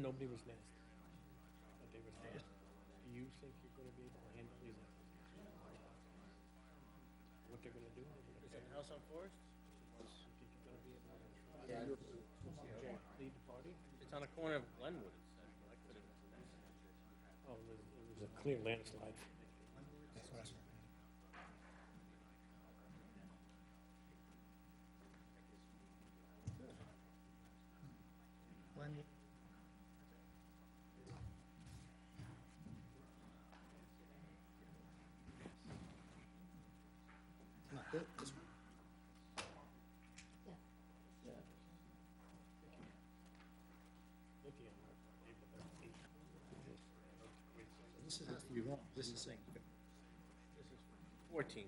nobody was nasty. But they were nasty. Do you think you're gonna be able to handle these? What they're gonna do? Is that House on Forest? Think you're gonna be able to lead the party? It's on the corner of Glenwood. I couldn't. Oh, it was a clear landslide. This has to be wrong. This is saying 14.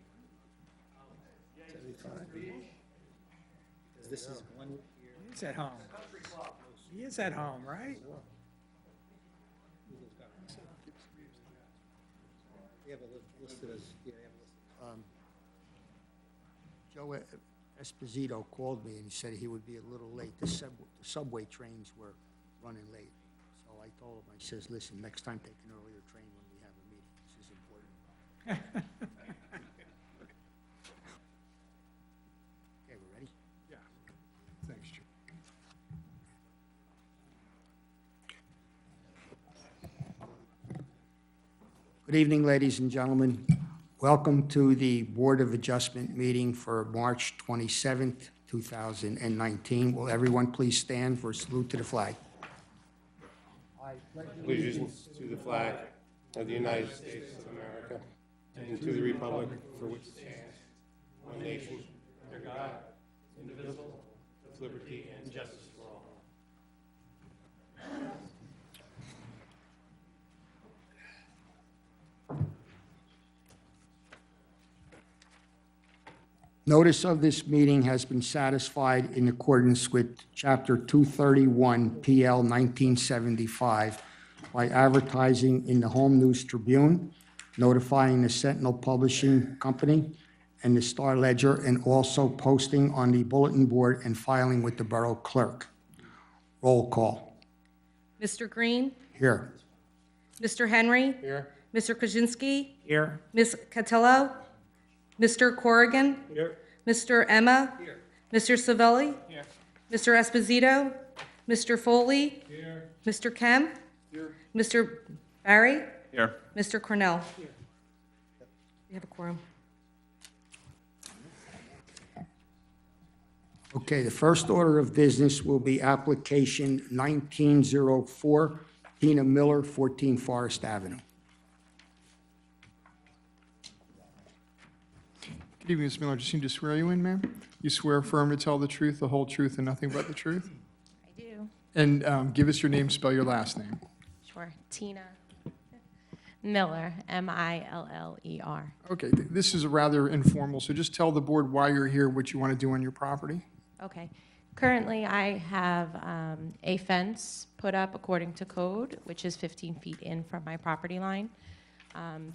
75. Because this is one here. He's at home. He is at home, right? They have a listed as, yeah, they have a listed. Joe Esposito called me and he said he would be a little late. The subway trains were running late. So I told him, I says, listen, next time take an earlier train when we have a meeting. This is important. Okay, we're ready? Yeah. Thanks, Jim. Good evening, ladies and gentlemen. Welcome to the Board of Adjustment meeting for March 27th, 2019. Will everyone please stand for a salute to the flag? Allegiance to the flag of the United States of America and to the republic for which it stands, one nation, under God, indivisible, with liberty and justice for all. Notice of this meeting has been satisfied in accordance with Chapter 231 PL 1975 by advertising in the Home News Tribune, notifying the Sentinel Publishing Company and the Star Ledger, and also posting on the bulletin board and filing with the Borough Clerk. Roll call. Mr. Green? Here. Mr. Henry? Here. Mr. Krasinski? Here. Ms. Cotillo? Mr. Corrigan? Here. Mr. Emma? Here. Mr. Savelli? Here. Mr. Esposito? Mr. Foley? Here. Mr. Kemp? Here. Mr. Barry? Here. Mr. Cornell? We have a quorum. Okay, the first order of business will be application 1904, Tina Miller, 14 Forest Avenue. Good evening, Ms. Miller. Just need to swear you in, ma'am. You swear affirm to tell the truth, the whole truth, and nothing but the truth? I do. And give us your name, spell your last name. Sure. Tina Miller, M-I-L-L-E-R. Okay, this is rather informal, so just tell the board why you're here, what you want to do on your property. Okay. Currently, I have a fence put up according to code, which is 15 feet in from my property line,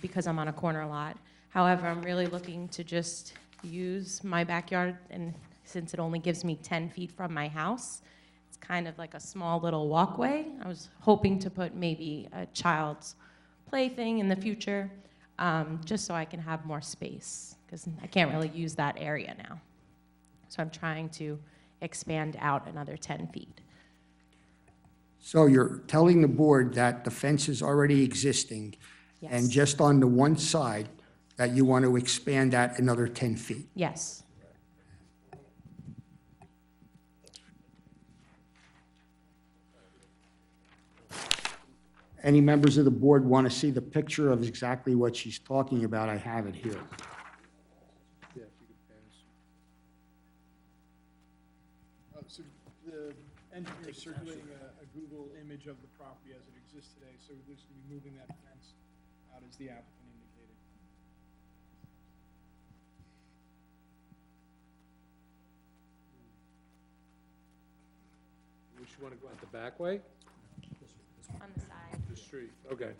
because I'm on a corner lot. However, I'm really looking to just use my backyard, and since it only gives me 10 feet from my house, it's kind of like a small little walkway. I was hoping to put maybe a child's plaything in the future, just so I can have more space, because I can't really use that area now. So I'm trying to expand out another 10 feet. So you're telling the board that the fence is already existing, and Yes. just on the one side, that you want to expand that another 10 feet? Yes. Any members of the board want to see the picture of exactly what she's talking about? I have it here. So the engineer is circulating a Google image of the property as it exists today, so we're just going to be moving that fence out as the applicant indicated. Which you want to go out the back way? On the side. The street, okay.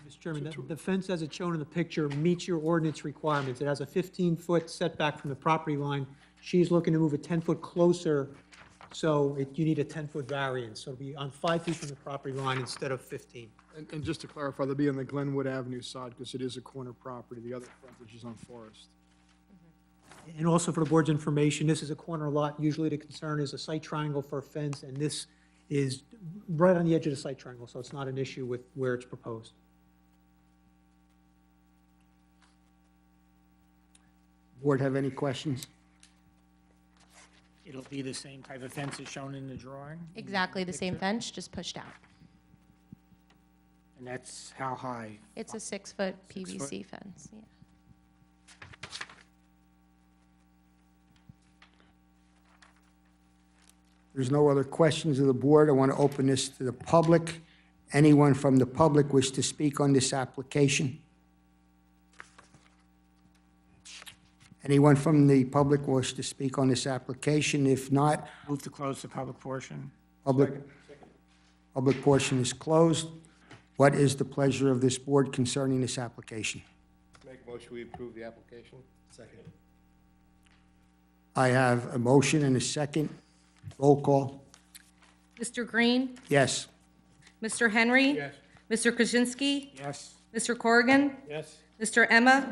Mr. Chairman, the fence as it's shown in the picture meets your ordinance requirements. It has a 15-foot setback from the property line. She's looking to move it 10 foot closer So you need a 10-foot variance, so it'll be on 5 feet from the property line instead of 15. And just to clarify, they'll be on the Glenwood Avenue side, because it is a corner property. The other frontage is on Forest. And also for the board's information, this is a corner lot. Usually the concern is a site triangle for a fence, and this is right on the edge of the site triangle, so it's not an issue with where it's proposed. Board have any questions? It'll be the same type of fence as shown in the drawing? Exactly the same fence, just pushed out. And that's how high? It's a 6-foot 6 foot? PVC fence, yeah. There's no other questions of the board. I want to open this to the public. Anyone from the public wish to speak on this application? Anyone from the public wish to speak on this application? If not, Move to close the public portion? public portion is closed. What is the pleasure of this board concerning this application? Make a motion, we approve the application. Second. I have a motion and a second. Roll call. Mr. Green? Yes. Mr. Henry? Yes. Mr. Krasinski? Yes. Mr. Corrigan? Yes. Mr. Emma?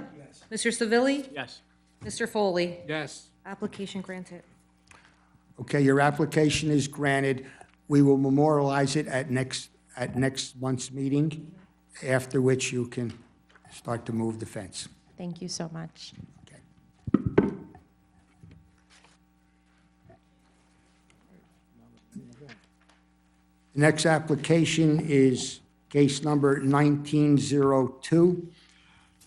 Mr. Savili? Yes. Mr. Foley? Yes. Application granted. Okay, your application is granted. We will memorialize it at next month's meeting, after which you can start to move the fence. Thank you so much. Okay. The next application is case number 1902,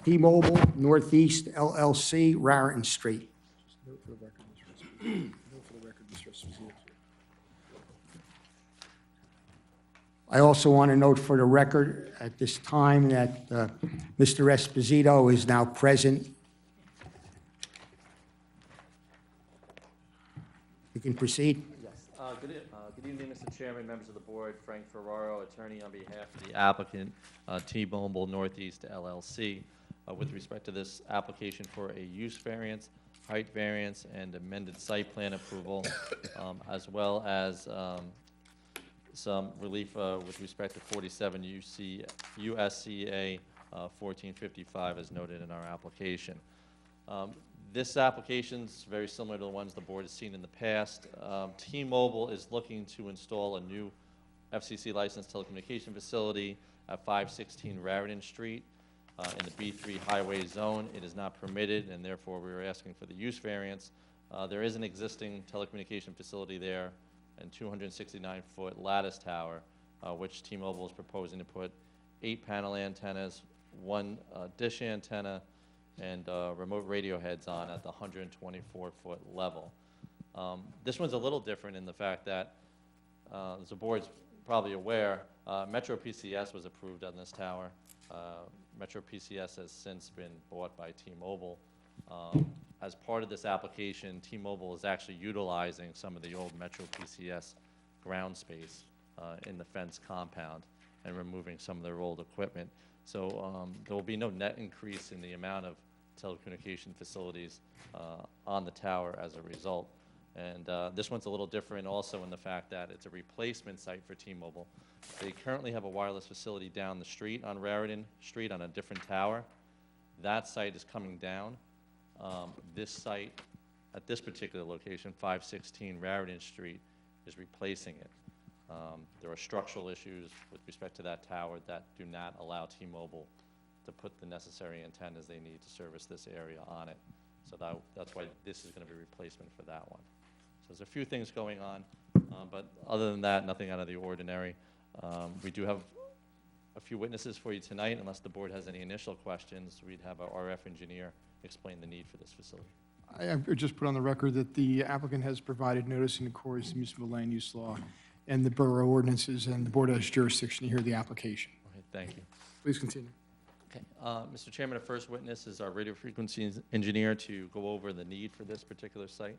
T-Mobile Northeast LLC, Raritan Street. Note for the record, Mr. Esposito. I also want to note for the record at this time that Mr. Esposito is now present. You can proceed. Yes. Good evening, Mr. Chairman, members of the board. Frank Ferraro, attorney on behalf of the applicant, T-Mobile Northeast LLC. With respect to this application for a use variance, height variance, and amended site plan approval, as well as some relief with respect to 47 USCA 1455 as noted in our application. This application is very similar to the ones the board has seen in the past. T-Mobile is looking to install a new FCC licensed telecommunication facility at 516 Raritan Street in the B3 highway zone. It is not permitted, and therefore we are asking for the use variance. There is an existing telecommunication facility there and 269-foot lattice tower, which T-Mobile is proposing to put 8 panel antennas, 1 dish antenna, and remote radio heads on at the 124-foot level. This one's a little different in the fact that, as the board's probably aware, Metro PCS was approved on this tower. Metro PCS has since been bought by T-Mobile. As part of this application, T-Mobile is actually utilizing some of the old Metro PCS ground space in the fence compound and removing some of their old equipment. So there will be no net increase in the amount of telecommunication facilities on the tower as a result. And this one's a little different also in the fact that it's a replacement site for T-Mobile. They currently have a wireless facility down the street on Raritan Street on a different tower. That site is coming down. This site at this particular location, 516 Raritan Street, is replacing it. There are structural issues with respect to that tower that do not allow T-Mobile to put the necessary antennas they need to service this area on it. So that's why this is going to be replacement for that one. So there's a few things going on, but other than that, nothing out of the ordinary. We do have a few witnesses for you tonight. Unless the board has any initial questions, we'd have our RF engineer explain the need for this facility. I have just put on the record that the applicant has provided notice in accordance with the municipal land use law and the borough ordinances, and the board has jurisdiction to hear the application. Okay, thank you. Please continue. Okay, Mr. Chairman, the first witness is our radio frequency engineer to go over the need for this particular site.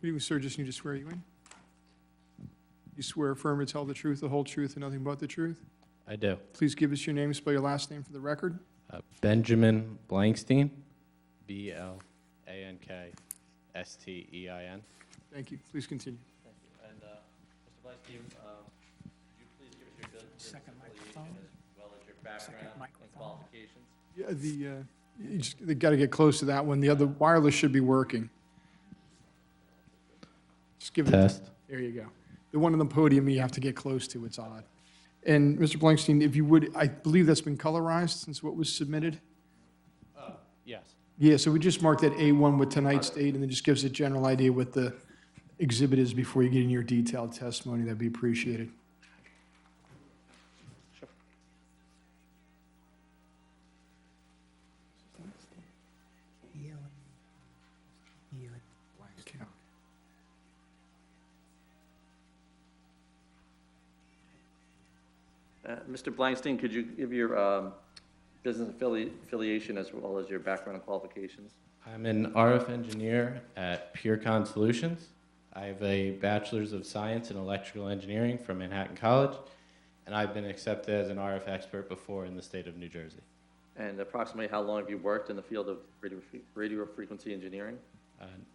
Good evening, sir. Just need to swear you in. You swear affirm to tell the truth, the whole truth, and nothing but the truth? I do. Please give us your name, spell your last name for the record. Benjamin Blankstein, Blankstein. Thank you. Please continue. Thank you. And, Mr. Blankstein, could you please give us your business Second affiliation microphone. as well as your background and microphone. qualifications? Yeah, they got to get close to that one. The other wireless should be working. Just give it. Test. There you go. The one on the podium you have to get close to. It's odd. And Mr. Blankstein, if you would, I believe that's been colorized since what was submitted. Yes. Yeah, so we just marked that A1 with tonight's date, and then just gives a general idea what the exhibit is before you get in your detailed testimony. That'd be appreciated. Mr. Blankstein, could you give your business affiliation as well as your background and qualifications? I'm an RF engineer at PureCon Solutions. I have a Bachelor's of Science in Electrical Engineering from Manhattan College, and I've been accepted as an RF expert before in the state of New Jersey. And approximately how long have you worked in the field of radio frequency engineering?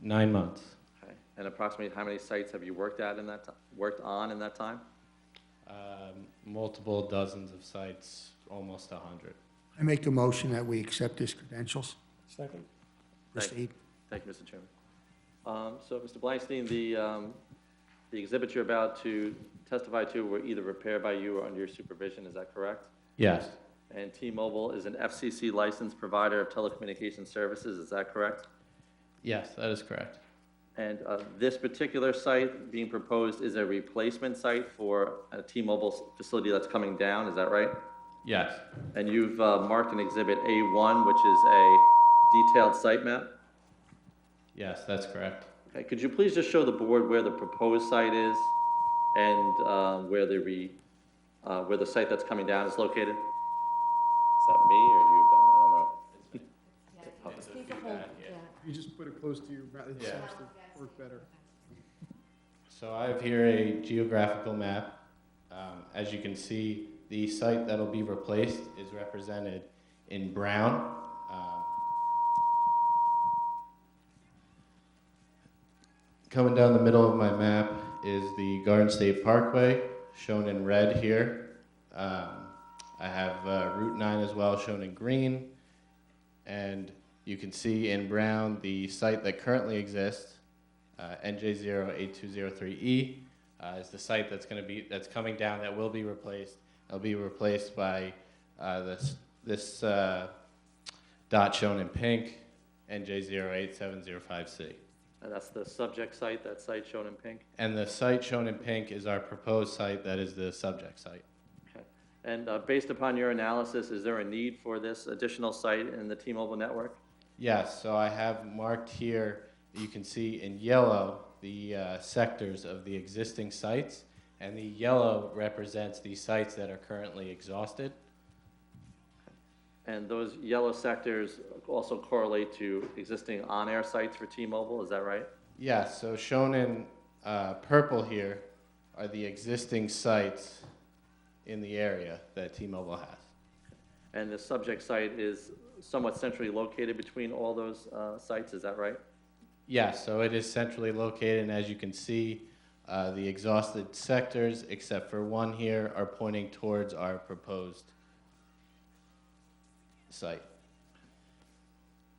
9 months. Okay. And approximately how many sites have you worked on in that time? Multiple dozens of sites, almost 100. I make a motion that we accept his credentials. Second? Proceed. Thank you, Mr. Chairman. So, Mr. Blankstein, the exhibits you're about to testify to were either prepared by you or under your supervision, is that correct? Yes. And T-Mobile is an FCC licensed provider of telecommunications services, is that correct? Yes, that is correct. And this particular site being proposed is a replacement site for a T-Mobile facility that's coming down, is that right? Yes. And you've marked an exhibit A1, which is a detailed site map? Yes, that's correct. Okay, could you please just show the board where the proposed site is and where the site that's coming down is located? Is that me or you, Ben? I don't know. You just put it close to your mouth. It seems to work better. So I have here a geographical map. As you can see, the site that'll be replaced is represented in brown. Coming down the middle of my map is the Garden State Parkway, shown in red here. I have Route 9 as well, shown in green. And you can see in brown the site that currently exists, NJ08203E, is the site that's coming down that will be replaced. It'll be replaced by this dot shown in pink, NJ08705C. And that's the subject site, that site shown in pink? And the site shown in pink is our proposed site that is the subject site. Okay. And based upon your analysis, is there a need for this additional site in the T-Mobile network? Yes, so I have marked here, you can see in yellow, the sectors of the existing sites, and the yellow represents the sites that are currently exhausted. And those yellow sectors also correlate to existing on-air sites for T-Mobile, is that right? Yes, so shown in purple here are the existing sites in the area that T-Mobile has. And the subject site is somewhat centrally located between all those sites, is that right? Yes, so it is centrally located, and as you can see, the exhausted sectors, except for one here, are pointing towards our proposed site.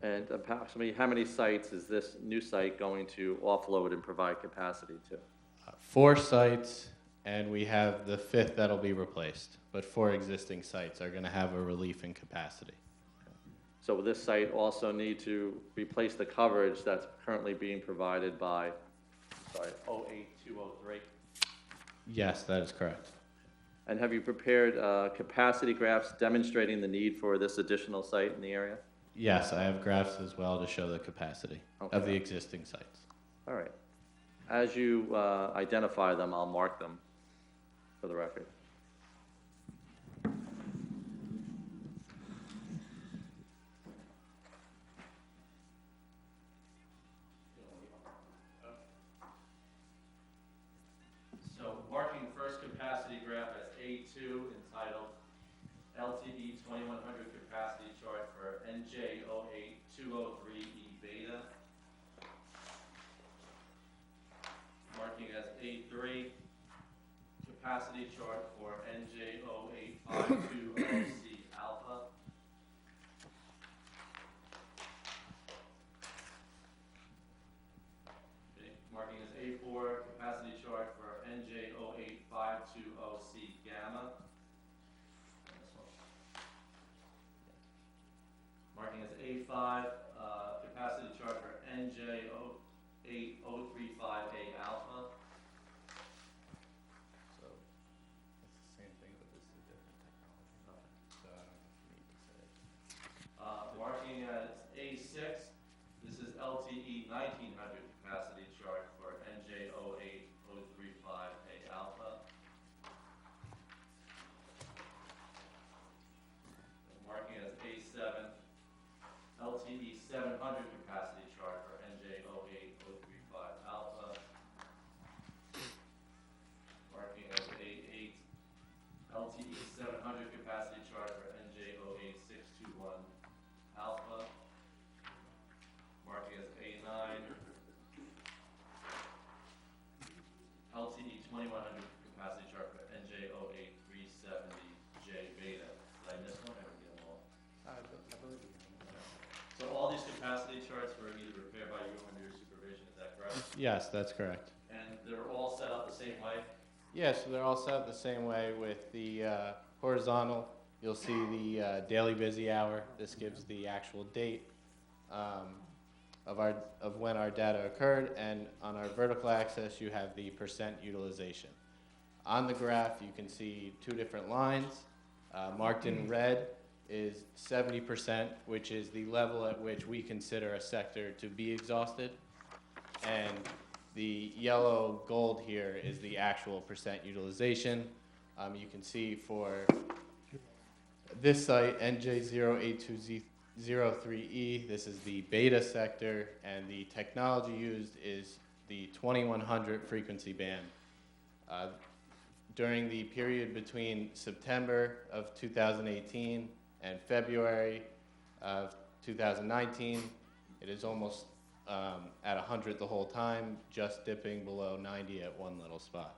And approximately how many sites is this new site going to offload and provide capacity to? 4 sites, and we have the 5th that'll be replaced, but 4 existing sites are going to have a relief in capacity. So will this site also need to replace the coverage that's currently being provided by, 08203? Yes, that is correct. And have you prepared capacity graphs demonstrating the need for this additional site in the area? Yes, I have graphs as well to show the capacity of the existing sites. All right. As you identify them, I'll mark them for the record. So marking A3, capacity chart for NJ0852LC alpha. Okay, marking as A4, capacity chart for NJ08520C gamma. And this one. Marking as A5, capacity chart for NJ08035A alpha. So it's the same thing, but this is a different technology. So I don't know if you need to say it. Marking as A6, this is LTE 1900 capacity chart for NJ08035A alpha. Marking as A7, LTE 700 capacity chart for NJ08035 alpha. Marking as A8, LTE 700 capacity chart for NJ08621 alpha. Marking as A9, LTE 2100 capacity chart for NJ08370J beta. Did I miss one or did I get them all? I believe you. So all these capacity charts were either prepared by you or under your supervision, is that correct? Yes, that's correct. And they're all set up the same way? Yeah, so they're all set up the same way with the horizontal. You'll see the daily busy hour. This gives the actual date of when our data occurred, and on our vertical axis, you have the percent utilization. On the graph, you can see two different lines. Marked in red is 70%, which is the level at which we consider a sector to be exhausted. And the yellow gold here is the actual percent utilization. You can see for this site, NJ08203E, this is the beta sector, and the technology used is the 2100 frequency band. During the period between September of 2018 and February of 2019, it is almost at 100 the whole time, just dipping below 90 at one little spot.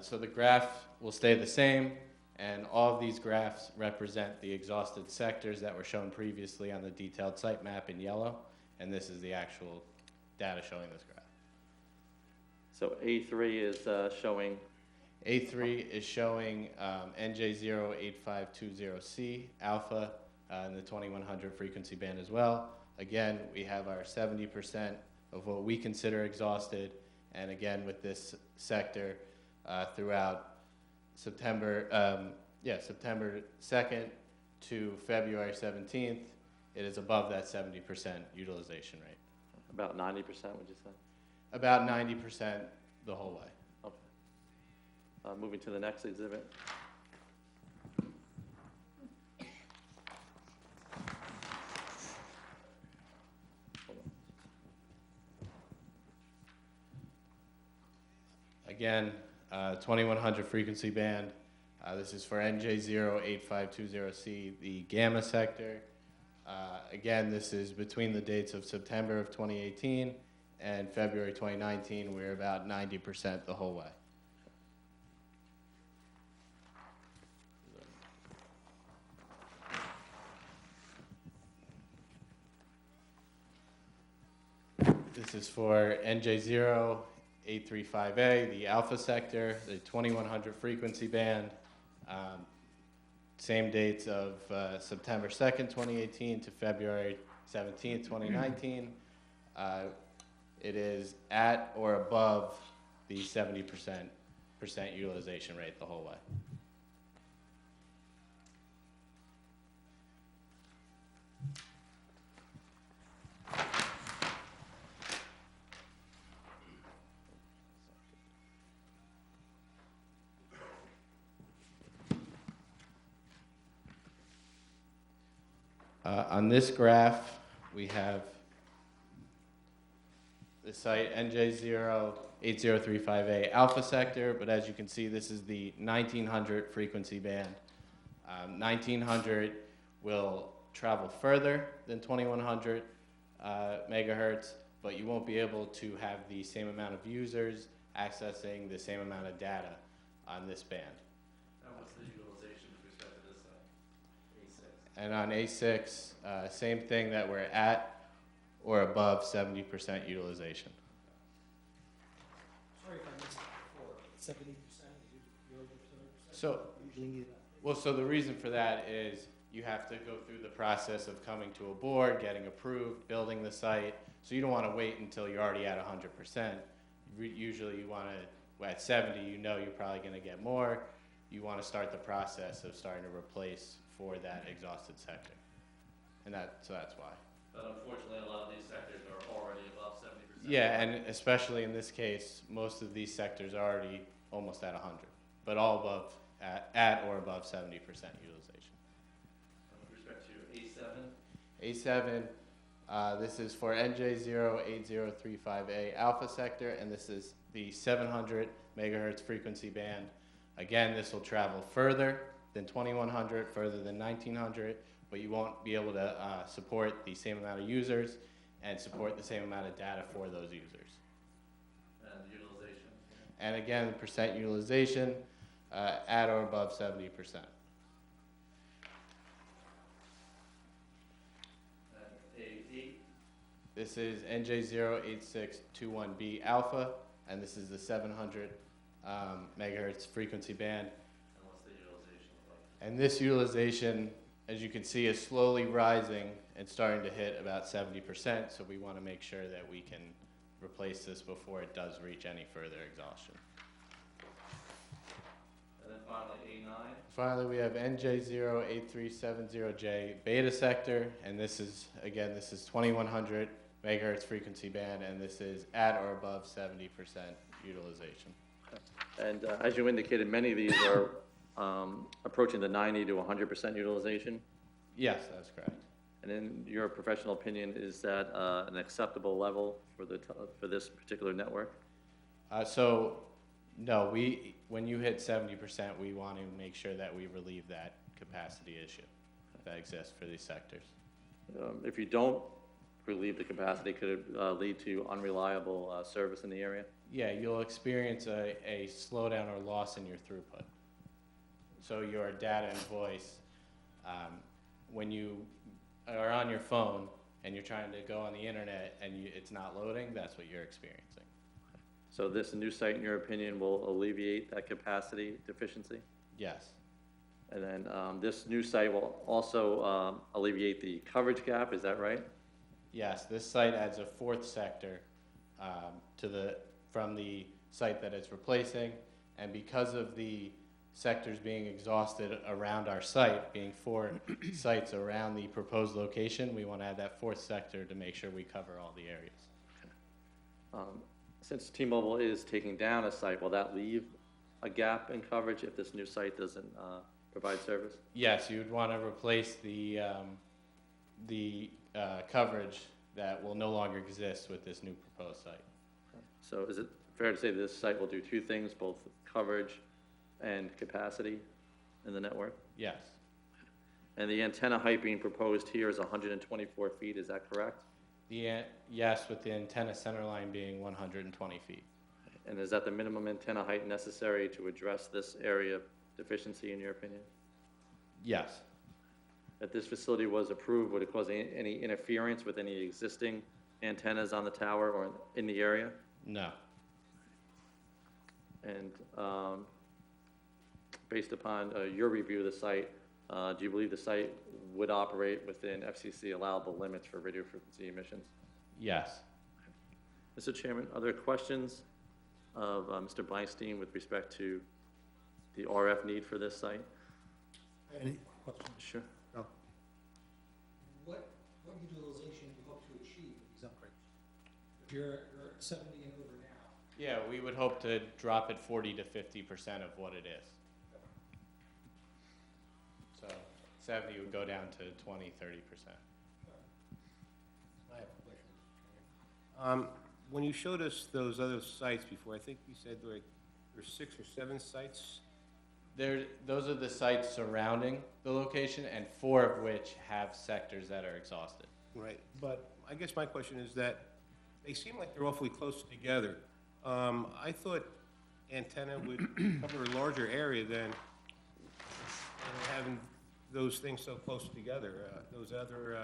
So the graph will stay the same, and all of these graphs represent the exhausted sectors that were shown previously on the detailed site map in yellow, and this is the actual data showing this graph. So A3 is showing? A3 is showing NJ08520C alpha in the 2100 frequency band as well. Again, we have our 70% of what we consider exhausted, and again with this sector throughout September 2nd to February 17th, it is above that 70% utilization rate. About 90%, would you say? About 90% the whole way. Okay. Moving to the next exhibit. Again, 2100 frequency band. This is for NJ08520C, the gamma sector. Again, this is between the dates of September of 2018 and February 2019. We're about 90% the whole way. This is for NJ08335A, the alpha sector, the 2100 frequency band. Same dates of September 2nd, 2018 to February 17th, 2019. It is at or above the 70% utilization rate the whole way. On this graph, we have the site NJ08035A alpha sector, but as you can see, this is the 1900 frequency band. 1900 will travel further than 2100 megahertz, but you won't be able to have the same amount of users accessing the same amount of data on this band. And what's the utilization with respect to this site? A6. And on A6, same thing, that we're at or above 70% utilization. Sorry if I missed that before. 70%, you're over 70%? So, Usually, so the reason for that is you have to go through the process of coming to a board, getting approved, building the site. So you don't want to wait until you're already at 100%. Usually you want to, at 70, you know you're probably going to get more. You want to start the process of starting to replace for that exhausted sector. And so that's why. But unfortunately, a lot of these sectors are already above 70%. Yeah, and especially in this case, most of these sectors are already almost at 100, but all above, at or above 70% utilization. With respect to A7, A7, this is for NJ08035A alpha sector, and this is the 700 megahertz frequency band. Again, this will travel further than 2100, further than 1900, but you won't be able to support the same amount of users and support the same amount of data for those users. and utilization. And again, percent utilization at or above 70%. And A8, This is NJ08621B alpha, and this is the 700 megahertz frequency band. and what's the utilization look like? And this utilization, as you can see, is slowly rising and starting to hit about 70%, so we want to make sure that we can replace this before it does reach any further exhaustion. And then finally, A9, Finally, we have NJ08370J beta sector, and this is, again, this is 2100 megahertz frequency band, and this is at or above 70% utilization. and as you indicated, many of these are approaching the 90 to 100% utilization. Yes, that's correct. And in your professional opinion, is that an acceptable level for for this particular network? No, when you hit 70%, we want to make sure that we relieve that capacity issue that exists for these sectors. If you don't relieve the capacity, could it lead to unreliable service in the area? Yeah, you'll experience a slowdown or loss in your throughput. So your data and voice, when you are on your phone and you're trying to go on the internet and it's not loading, that's what you're experiencing. So this new site, in your opinion, will alleviate that capacity deficiency? Yes. And then this new site will also alleviate the coverage gap, is that right? Yes, this site adds a fourth sector from the site that it's replacing, and because of the sectors being exhausted around our site, being 4 sites around the proposed location, we want to add that fourth sector to make sure we cover all the areas. Since T-Mobile is taking down a site, will that leave a gap in coverage if this new site doesn't provide service? Yes, you would want to replace the coverage that will no longer exist with this new proposed site. So is it fair to say this site will do two things, both coverage and capacity in the network? Yes. And the antenna height being proposed here is 124 feet, is that correct? Yes, with the antenna center line being 120 feet. And is that the minimum antenna height necessary to address this area of deficiency, in your opinion? Yes. If this facility was approved, would it cause any interference with any existing antennas on the tower or in the area? No. And based upon your review of the site, do you believe the site would operate within FCC allowable limits for radio frequency emissions? Yes. Mr. Chairman, are there questions of Mr. Blankstein with respect to the RF need for this site? Any questions? Sure. No. What utilization do you hope to achieve with these upgrades? If you're at 70 and over now. Yeah, we would hope to drop it 40 to 50% of what it is. So 70 would go down to 20, 30%. I have a question. when you showed us those other sites before, I think you said like there's 6 or 7 sites? Those are the sites surrounding the location, and 4 of which have sectors that are exhausted. Right, but I guess my question is that they seem like they're awfully close together. I thought antenna would cover a larger area than having those things so close together, those other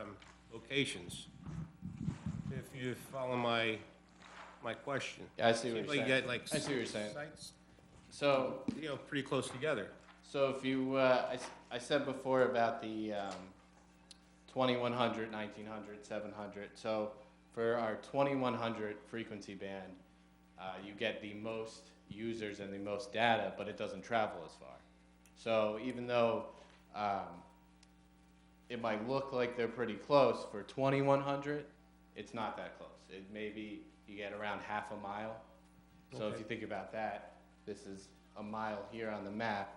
locations. If you follow my question. Yeah, I see what Seems you're like you saying. got like I see what you're saying. sites, So, you know, pretty close together. so if you, I said before about the 2100, 1900, 700. So for our 2100 frequency band, you get the most users and the most data, but it doesn't travel as far. So even though it might look like they're pretty close, for 2100, it's not that close. It may be, you get around half a mile. So if you think about that, this is a mile here on the map.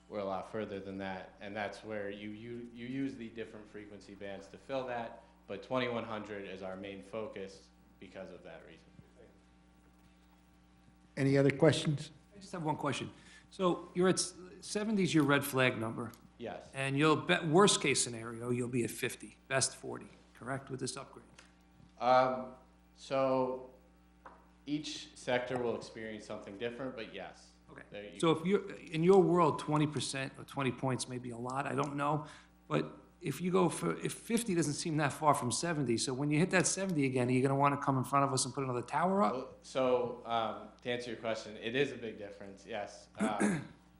We're a lot further than that, and that's where you use the different frequency bands to fill that, but 2100 is our main focus because of that reason. Any other questions? I just have one question. So you're at 70 is your red flag number, Yes, and you'll bet, worst case scenario, you'll be at 50, best 40, correct, with this upgrade? so each sector will experience something different, but yes. Okay. There you- So if you're, in your world, 20% or 20 points may be a lot, I don't know, but if you go for, if 50 doesn't seem that far from 70, so when you hit that 70 again, are you gonna wanna come in front of us and put another tower up? Well, so, to answer your question, it is a big difference, yes.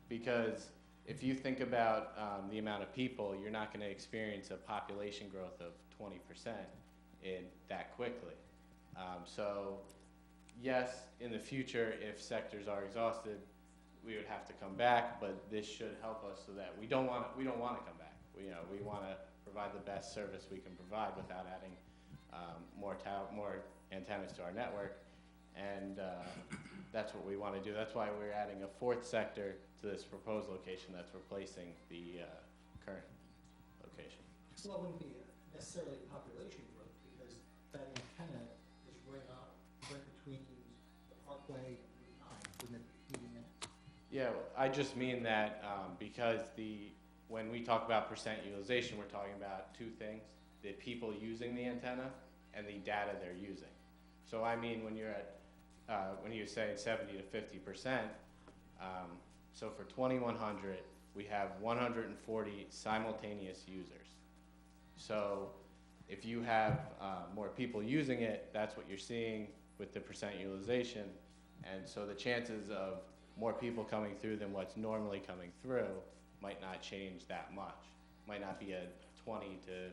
Because if you think about the amount of people, you're not going to experience a population growth of 20% in that quickly. So, yes, in the future, if sectors are exhausted, we would have to come back, but this should help us so that we don't want to come back. We want to provide the best service we can provide without adding more antennas to our network, and that's what we want to do. That's why we're adding a 4th sector to this proposed location that's replacing the current location. So that wouldn't be necessarily population growth, because that antenna is right between the Parkway and Route 9, wouldn't it be in it? Yeah, I just mean that because when we talk about percent utilization, we're talking about 2 things: the people using the antenna and the data they're using. So I mean, when you're at when you're saying 70 to 50%, so for 2100, we have 140 simultaneous users. So if you have more people using it, that's what you're seeing with the percent utilization. And so the chances of more people coming through than what's normally coming through might not change that much. Might not be a 20 to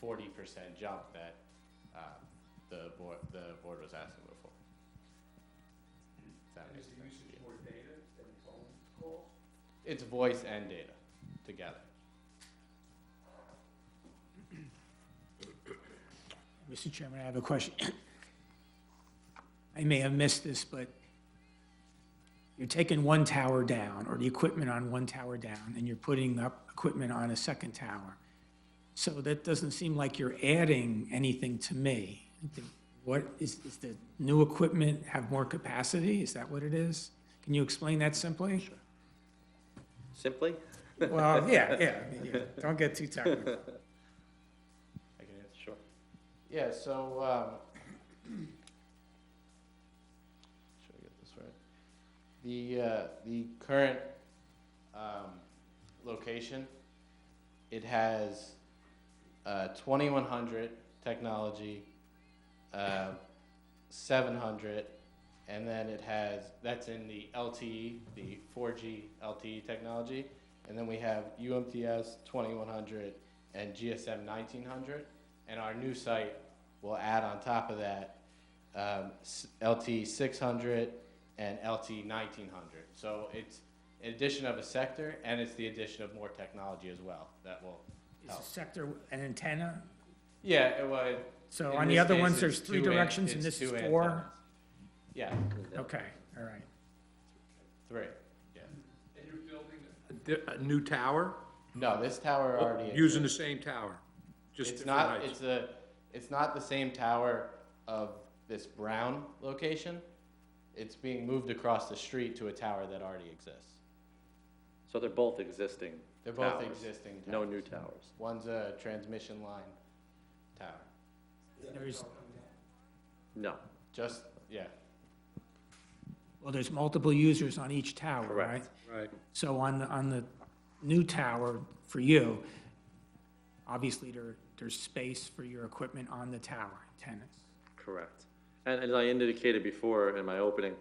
40% jump that the board was asking before. If that makes sense. more data than phone calls? It's voice and data together. Mr. Chairman, I have a question. I may have missed this, but you're taking one tower down, or the equipment on one tower down, and you're putting up equipment on a second tower. So that doesn't seem like you're adding anything to me. What is the new equipment have more capacity? Is that what it is? Can you explain that simply? Sure. Simply? Well, yeah. Don't get too technical. I can answer, sure. Yeah, so, should I get this right? The current location, it has 2100 technology, 700, and then it has, that's in the LTE, the 4G LTE technology, and then we have UMTS 2100 and GSM 1900, and our new site will add on top of that LTE 600 and LTE 1900. So it's an addition of a sector, and it's the addition of more technology as well that will Is help. the sector an antenna? Yeah, it would. So In on the this other case, ones, it's there's 3 two directions, and it's this is 2 4? antennas. Yeah, Okay, all right. 3, yeah. And you're building a new tower? No, this tower already Using the exists. same tower? Just It's different not, heights? it's not the same tower of this brown location, it's being moved across the street to a tower that already exists. So they're both existing They're both towers. existing towers. No new towers. One's a transmission line tower. There's, No, Just, yeah. well, there's multiple users on each tower, right? correct. Right. So on the new tower for you, obviously there's space for your equipment on the tower, antennas. Correct. And as I indicated before in my opening,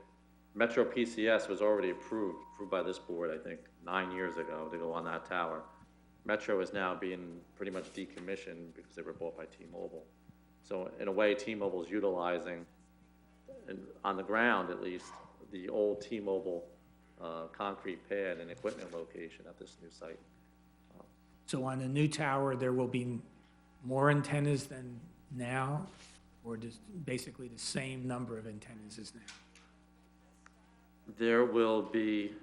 Metro PCS was already approved by this board, I think, 9 years ago to go on that tower. Metro is now being pretty much decommissioned because they were bought by T-Mobile. So in a way, T-Mobile is utilizing, on the ground at least, the old T-Mobile concrete pad and equipment location at this new site. So on the new tower, there will be more antennas than now, or just basically the same number of antennas as now? There will be,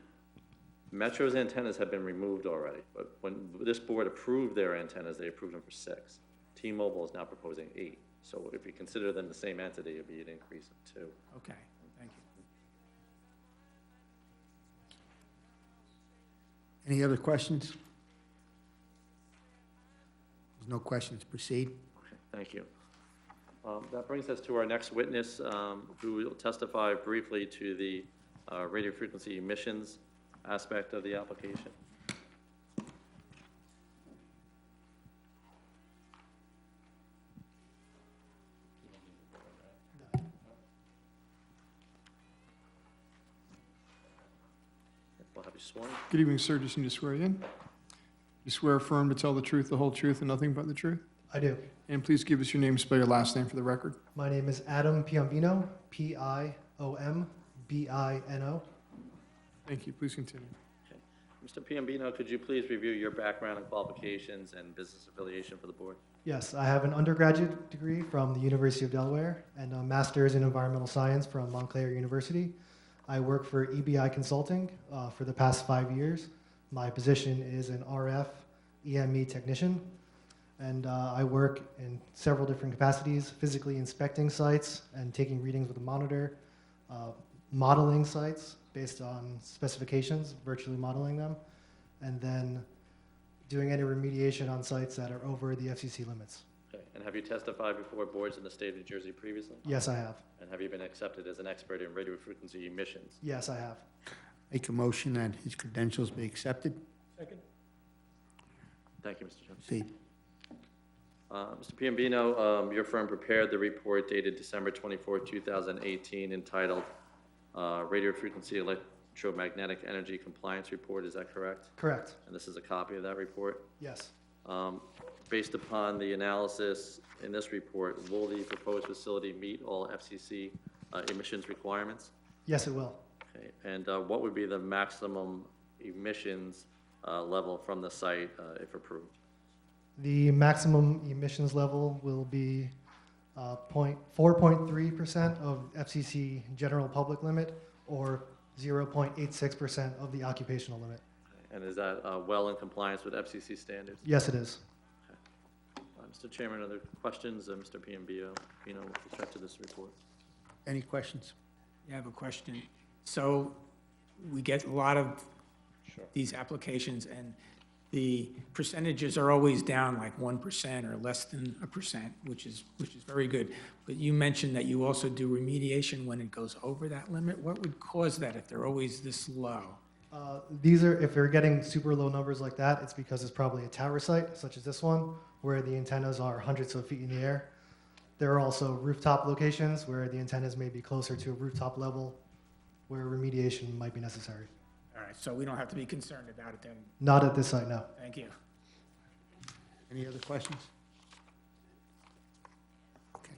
Metro's antennas have been removed already, but when this board approved their antennas, they approved them for 6. T-Mobile is now proposing 8. So if you consider them the same entity, it'd be an increase of 2. Okay, thank you. Any other questions? There's no questions, proceed. Okay, thank you. That brings us to our next witness, who will testify briefly to the radio frequency emissions aspect of the application. We'll have you sworn. Good evening, sir. Just need to swear you in. You swear affirm to tell the truth, the whole truth, and nothing but the truth? I do. And please give us your name, spell your last name for the record. My name is Adam Piombino, Piombino. Thank you. Please continue. Okay. Mr. Piombino, could you please review your background and qualifications and business affiliation for the board? Yes, I have an undergraduate degree from the University of Delaware and a master's in environmental science from Montclair University. I work for EBI Consulting for the past 5 years. My position is an RF EME technician, and I work in several different capacities, physically inspecting sites and taking readings with a monitor, modeling sites based on specifications, virtually modeling them, and then doing any remediation on sites that are over the FCC limits. Okay. And have you testified before boards in the state of New Jersey previously? Yes, I have. And have you been accepted as an expert in radio frequency emissions? Yes, I have. Make a motion that his credentials be accepted. Second? Thank you, Mr. Jones. Proceed. Mr. Piombino, your firm prepared the report dated December 24, 2018, entitled Radio Frequency Electromagnetic Energy Compliance Report. Is that correct? Correct. And this is a copy of that report? Yes. Based upon the analysis in this report, will the proposed facility meet all FCC emissions requirements? Yes, it will. Okay. And what would be the maximum emissions level from the site if approved? The maximum emissions level will be 4.3% of FCC general public limit or 0.86% of the occupational limit. Okay. And is that well in compliance with FCC standards? Yes, it is. Mr. Chairman, other questions? Mr. Piombino, with respect to this report? Any questions? I have a question. So we get a lot of these applications, and the percentages are always down like 1% or less than 1%, which is very good. But you mentioned that you also do remediation when it goes over that limit. What would cause that if they're always this low? These are, if you're getting super low numbers like that, it's because it's probably a tower site, such as this one, where the antennas are hundreds of feet in the air. There are also rooftop locations where the antennas may be closer to a rooftop level, where remediation might be necessary. All right, so we don't have to be concerned about it then. Not at this site, no. Thank you. Any other questions? Okay.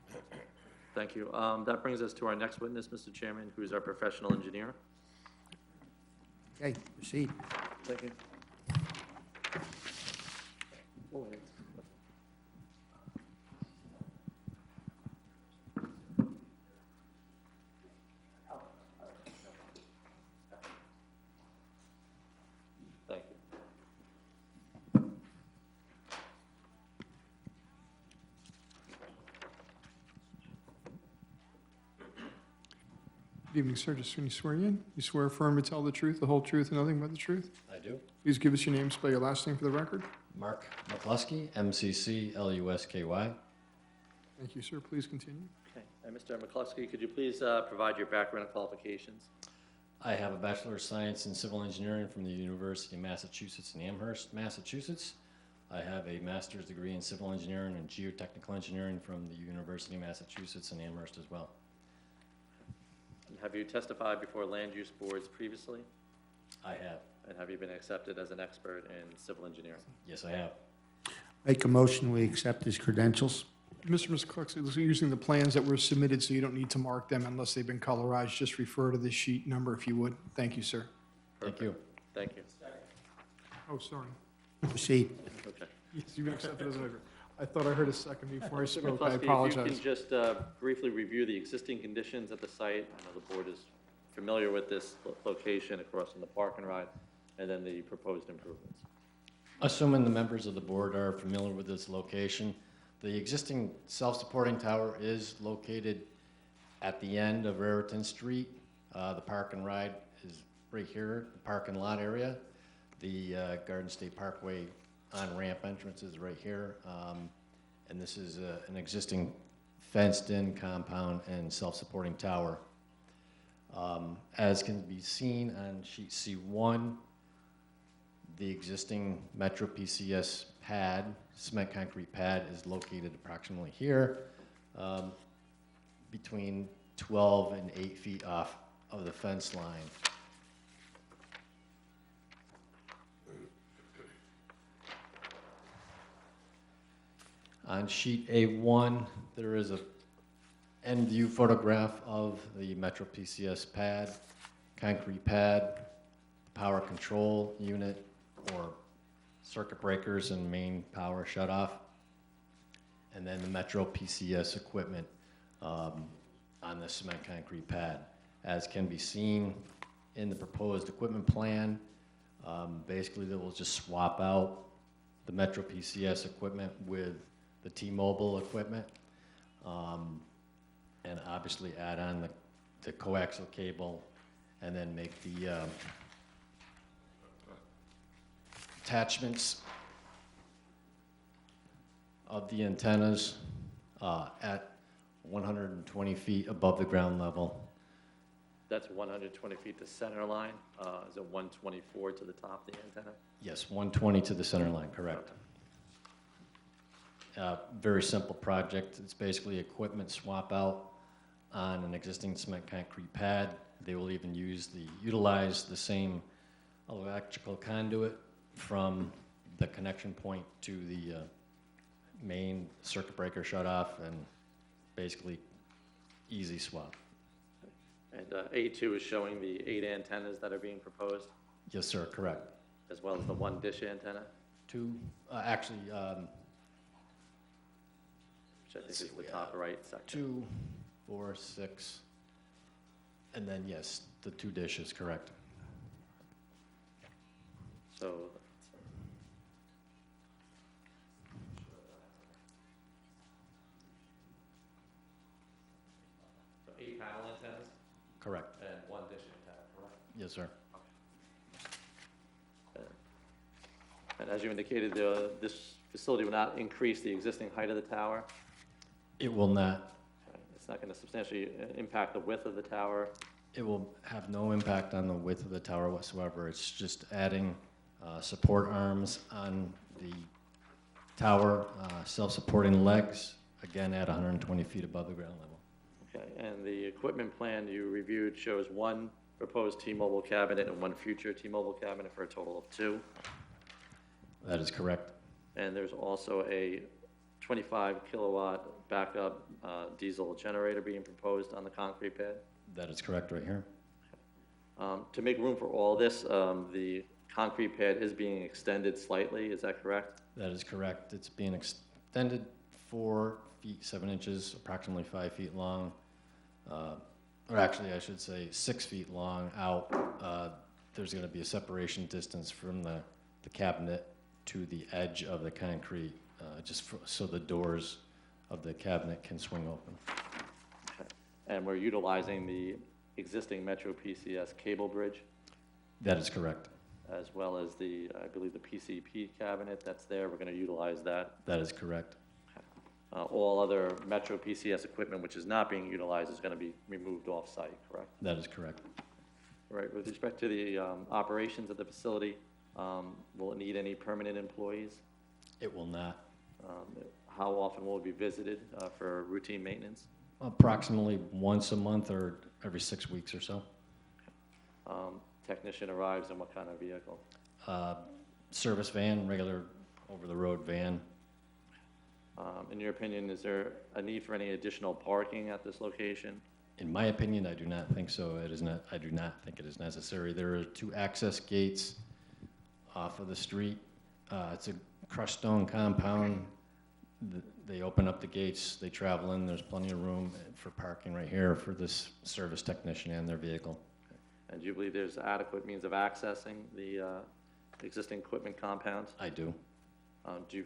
Thank you. That brings us to our next witness, Mr. Chairman, who is our professional engineer. Okay, proceed. Thank you. Thank you. Good evening, sir. Just when you swear in, you swear affirm to tell the truth, the whole truth, and nothing but the truth? I do. Please give us your name, spell your last name for the record. Mark McCluskey, MCCLUSKY. Thank you, sir. Please continue. Okay. And Mr. McCluskey, could you please provide your background and qualifications? I have a Bachelor of Science in Civil Engineering from the University of Massachusetts in Amherst, Massachusetts. I have a master's degree in Civil Engineering and Geotechnical Engineering from the University of Massachusetts in Amherst as well. And have you testified before land use boards previously? I have. And have you been accepted as an expert in civil engineering? Yes, I have. Make a motion, we accept his credentials. Mr. McCluskey, using the plans that were submitted, so you don't need to mark them unless they've been colorized, just refer to the sheet number if you would. Thank you, sir. Thank you. Thank you. Oh, sorry. Proceed. Okay. Yes, you've been accepted as an expert. I thought I heard a second before I Mr. spoke. I McCluskey, if you apologize. can just briefly review the existing conditions at the site. I know the board is familiar with this location across from the park and ride, and then the proposed improvements. Assuming the members of the board are familiar with this location, the existing self-supporting tower is located at the end of Raritan Street. The park and ride is right here, the parking lot area. The Garden State Parkway on-ramp entrance is right here. And this is an existing fenced-in compound and self-supporting tower. As can be seen on sheet C1, the existing Metro PCS pad, cement concrete pad, is located approximately here, between 12 and 8 feet off of the fence line. On sheet A1, there is a end view photograph of the Metro PCS pad, concrete pad, power control unit, or circuit breakers and main power shutoff, and then the Metro PCS equipment on the cement concrete pad. As can be seen in the proposed equipment plan, basically they will just swap out the Metro PCS equipment with the T-Mobile equipment, and obviously add on the coaxial cable, and then make the attachments of the antennas at 120 feet above the ground level. That's 120 feet to center line. Is it 124 to the top of the antenna? Yes, 120 to the center line, correct. Very simple project. It's basically equipment swap out on an existing cement concrete pad. They will even utilize the same electrical conduit from the connection point to the main circuit breaker shutoff, and basically easy swap. And A2 is showing the 8 antennas that are being proposed, Yes, sir, correct. as well as the 1 dish antenna, Two, which I think is the top right section. 2, 4, 6, and then yes, the 2 dishes, correct. So, so 8 panel antennas Correct. and 1 dish antenna, correct? Yes, sir. And as you indicated, this facility will not increase the existing height of the tower. It will not. It's not going to substantially impact the width of the tower. It will have no impact on the width of the tower whatsoever. It's just adding support arms on the tower, self-supporting legs, again at 120 feet above the ground level. Okay, and the equipment plan you reviewed shows 1 proposed T-Mobile cabinet and 1 future T-Mobile cabinet for a total of 2. That is correct. And there's also a 25 kilowatt backup diesel generator being proposed on the concrete pad. That is correct right here. To make room for all this, the concrete pad is being extended slightly, is that correct? That is correct. It's being extended 4 feet 7 inches, approximately 5 feet long, or actually I should say 6 feet long out. There's going to be a separation distance from the cabinet to the edge of the concrete, so the doors of the cabinet can swing open. Okay. And we're utilizing the existing Metro PCS cable bridge, That is correct. as well as the, I believe, the PCP cabinet that's there. We're going to utilize that. That is correct. All other Metro PCS equipment which is not being utilized is going to be removed off-site, correct? That is correct. All right, with respect to the operations of the facility, will it need any permanent employees? It will not. How often will it be visited for routine maintenance? Approximately once a month or every 6 weeks or so. Technician arrives in what kind of vehicle? Service van, regular over-the-road van. In your opinion, is there a need for any additional parking at this location? In my opinion, I do not think so. It is not, I do not think it is necessary. There are 2 access gates off of the street. It's a crushed stone compound. They open up the gates, they travel in, there's plenty of room for parking right here for this service technician and their vehicle. And do you believe there's adequate means of accessing the existing equipment compounds? I do. Do you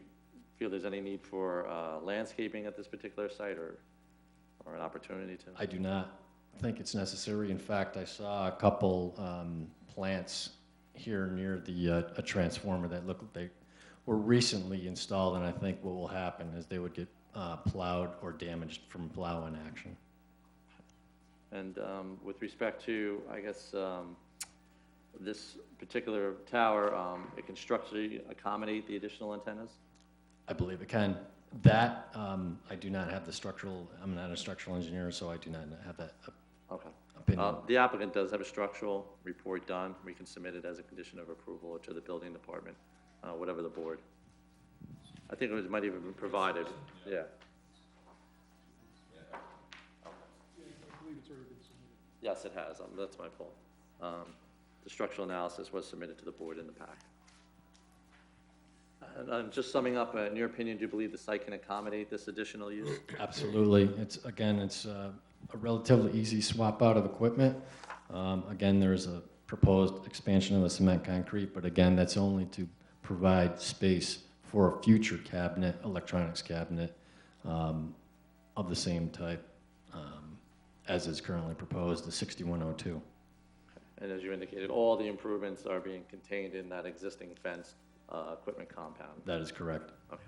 feel there's any need for landscaping at this particular site or an opportunity to? I do not think it's necessary. In fact, I saw a couple plants here near the a transformer that looked like they were recently installed, and I think what will happen is they would get plowed or damaged from plow action. And with respect to, I guess, this particular tower, it can structurally accommodate the additional antennas? I believe it can. That, I do not have the structural, I'm not a structural engineer, so I do not have that Okay. opinion. The applicant does have a structural report done. We can submit it as a condition of approval to the building department, whatever the board. I think it might even be provided, yeah. Yes, it has. That's my fault. The structural analysis was submitted to the board in the pack. And just summing up, in your opinion, do you believe the site can accommodate this additional use? Absolutely. It's a relatively easy swap out of equipment. Again, there's a proposed expansion of the cement concrete, but again, that's only to provide space for a future cabinet, electronics cabinet, of the same type as is currently proposed, the 6102. And as you indicated, all the improvements are being contained in that existing fenced equipment compound. That is correct. Okay.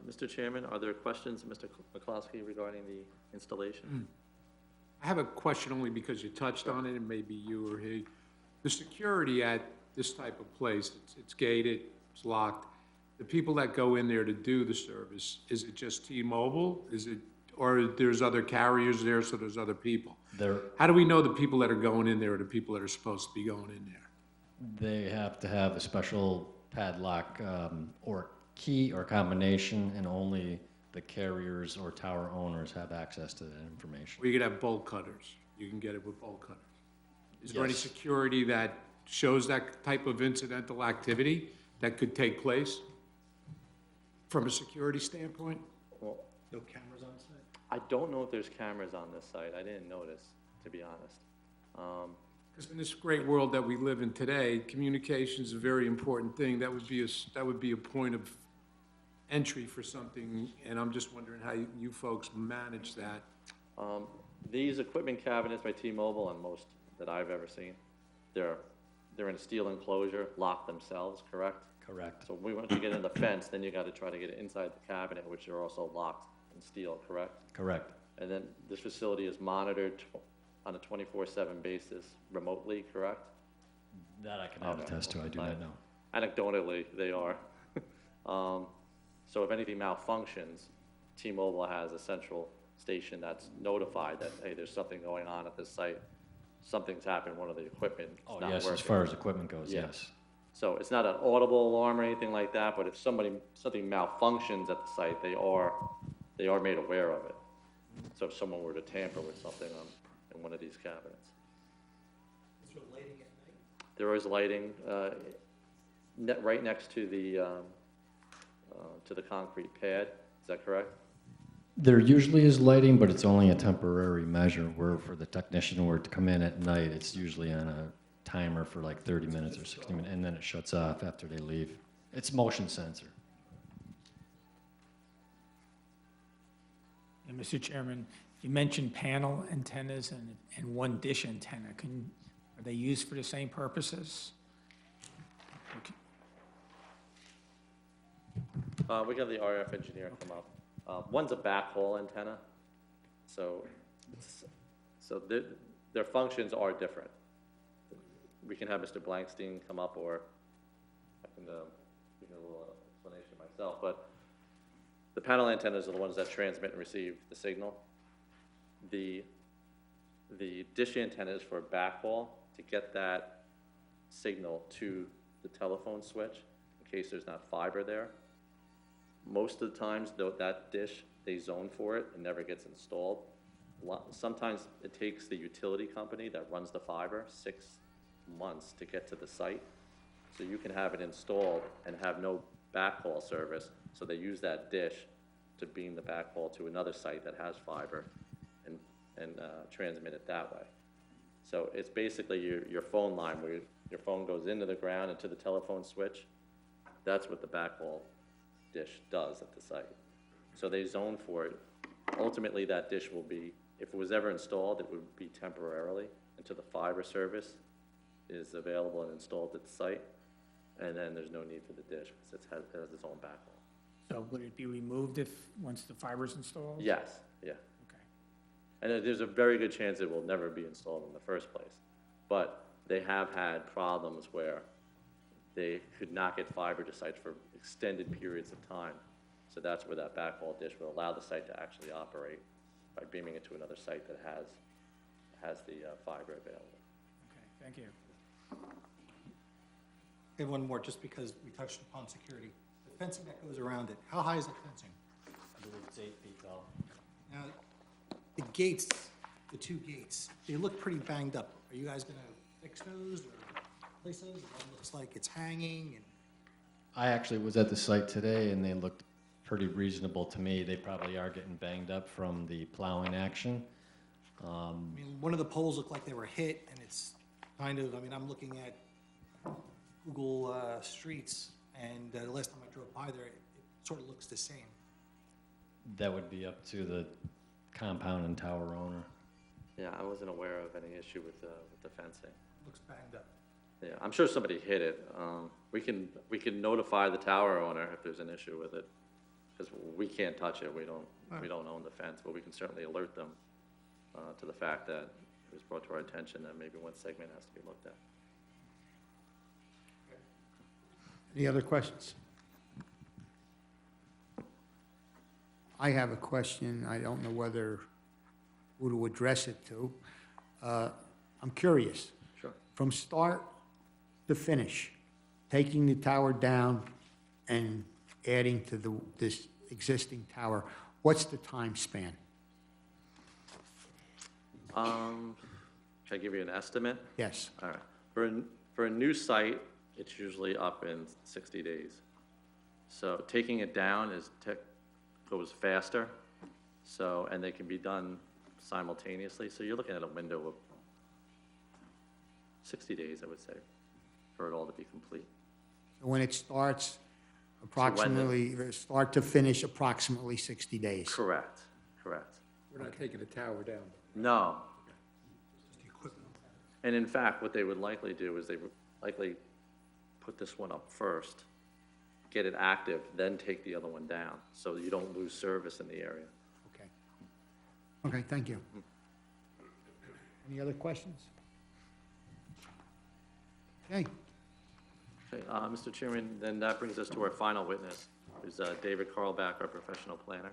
Mr. Chairman, are there questions, Mr. McCloskey, regarding the installation? I have a question only because you touched on it, and maybe you or he. The security at this type of place, it's gated, it's locked. The people that go in there to do the service, is it just T-Mobile? Is it, or there's other carriers there, so there's other people? How do we know the people that are going in there are the people that are supposed to be going in there? They have to have a special padlock or key or combination, and only the carriers or tower owners have access to that information. Or you could have bolt cutters. You can get it with bolt cutters. Is there any Yes. security that shows that type of incidental activity that could take place from a security standpoint? Well, No cameras on site? I don't know if there's cameras on this site. I didn't notice, to be honest. Because in this great world that we live in today, communication is a very important thing. That would be a point of entry for something, and I'm just wondering how you folks manage that. These equipment cabinets by T-Mobile, and most that I've ever seen, they're in a steel enclosure, locked themselves, correct? Correct. So when you get in the fence, then you got to try to get it inside the cabinet, which are also locked in steel, correct? Correct. And then this facility is monitored on a 24/7 basis remotely, correct? That I cannot Okay. attest to. I do not know. Anecdotally, they are. So if anything malfunctions, T-Mobile has a central station that's notified that, hey, there's something going on at this site. Something's happened, one of the equipment is Oh, not yes, working. as far as equipment goes, Yeah. yes. So it's not an audible alarm or anything like that, but if something malfunctions at the site, they are made aware of it. So if someone were to tamper with something in one of these cabinets. Is there lighting at night? There is lighting right next to the concrete pad. Is that correct? There usually is lighting, but it's only a temporary measure, where for the technician were to come in at night, it's usually on a timer for like 30 minutes or 60 minutes, and then it shuts off after they leave. It's motion sensor. And Mr. Chairman, You mentioned panel antennas and one dish antenna. Are they used for the same purposes? We got the RF engineer come up. One's a backhaul antenna, so their functions are different. We can have Mr. Blankstein come up, or I can give you a little explanation myself, but the panel antennas are the ones that transmit and receive the signal. The dish antenna is for backhaul to get that signal to the telephone switch in case there's not fiber there. Most of the times, though, that dish, they zone for it and never gets installed. Sometimes it takes the utility company that runs the fiber 6 months to get to the site. So you can have it installed and have no backhaul service. So they use that dish to beam the backhaul to another site that has fiber and transmit it that way. So it's basically your phone line where your phone goes into the ground, into the telephone switch. That's what the backhaul dish does at the site. So they zone for it. Ultimately, that dish will be, if it was ever installed, it would be temporarily until the fiber service is available and installed at the site. And then there's no need for the dish because it has its own backhaul. So would it be removed once the fiber's installed? Yes, yeah. Okay. And there's a very good chance it will never be installed in the first place. But they have had problems where they could not get fiber to sites for extended periods of time. So that's where that backhaul dish will allow the site to actually operate by beaming it to another site that has the fiber available. Okay, thank you. I have one more, just because we touched upon security. The fencing that goes around it, how high is the fencing? I believe it's 8 feet tall. Now, the gates, the 2 gates, they look pretty banged up. Are you guys gonna fix those or replace those? It looks like it's hanging and. I actually was at the site today, and they looked pretty reasonable to me. They probably are getting banged up from the plowing action. I mean, one of the poles looked like they were hit, and it's kind of, I mean, I'm looking at Google Streets, and the last time I drove by there, it sort of looks the same. That would be up to the compound and tower owner. Yeah, I wasn't aware of any issue with the fencing. Looks banged up. Yeah, I'm sure somebody hit it. We can notify the tower owner if there's an issue with it, because we can't touch it. We don't own the fence, but we can certainly alert them to the fact that it was brought to our attention that maybe one segment has to be looked at. Any other questions? I have a question. I don't know who to address it to. I'm curious. Sure. From start to finish, taking the tower down and adding to this existing tower, what's the time span? Can I give you an estimate? Yes. All right. For a new site, it's usually up in 60 days. So taking it down goes faster. So, and they can be done simultaneously. So you're looking at a window of 60 days, I would say, for it all to be complete. So when it starts, approximately, start to finish, approximately 60 days? Correct. We're not taking the tower down. No. And in fact, what they would likely do is they would likely put this one up first, get it active, then take the other one down, so you don't lose service in the area. Okay. Okay, thank you. Any other questions? Okay. Okay, Mr. Chairman, then that brings us to our final witness, who's David Carlback, our professional planner.